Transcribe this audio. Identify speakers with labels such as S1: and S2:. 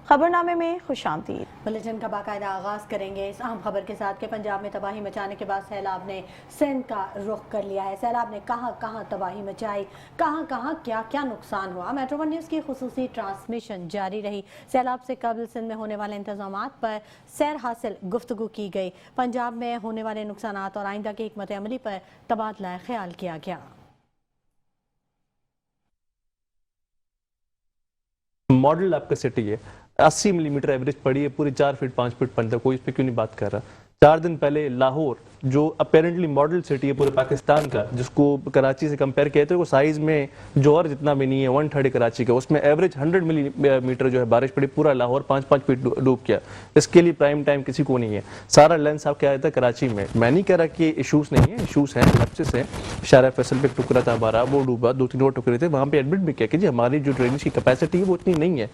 S1: खबरनामे में खुशामदीद।
S2: बुलेटिन का बाकायदा आगाज करेंगे इस अहम खबर के साथ कि पंजाब में तबाही मचाने के बाद सैलाब ने सिंध का रुख कर लिया है। सैलाब ने कहां तबाही मचाई, कहां क्या क्या नुकसान हुआ। मेट्रो वन न्यूज़ की खुसूसी ट्रांसमिशन जारी रही। सैलाब से कबल सिंध में होने वाले इंतजामात पर सैर हासिल गुफ्तगू की गई। पंजाब में होने वाले नुकसानात और आइंदा की हिकमत अमली पर तबादला ख्याल किया गया।
S3: मॉडल आपका सिटी है, 80 मिलीमीटर एवरेज पड़ी है, पूरी 4 फीट 5 फीट पंद्रह, कोई इस पर क्यों नहीं बात कर रहा। 4 दिन पहले लाहौर जो अपेरेंटली मॉडल सिटी है पूरे पाकिस्तान का, जिसको कराची से कंपेयर किया तो साइज में जौहर जितना भी नहीं है, 1/3 कराची का, उसमें एवरेज 100 मिलीमीटर जो है बारिश पड़ी, पूरा लाहौर 5-5 फीट डूब गया। इसके लिए प्राइम टाइम किसी को नहीं है। सारा लेंस आप क्या आया था कराची में। मैं नहीं कह रहा कि इशूज़ नहीं है, इशूज़ हैं, लैप्सेस हैं। शारा फैसल पे टुकड़ा था हमारा, वो डूबा, 2-3 और टुकड़े थे, वहाँ पे एडमिट भी किया कि जी हमारी जो ड्रेनेज की कैपेसिटी है वो इतनी नहीं है।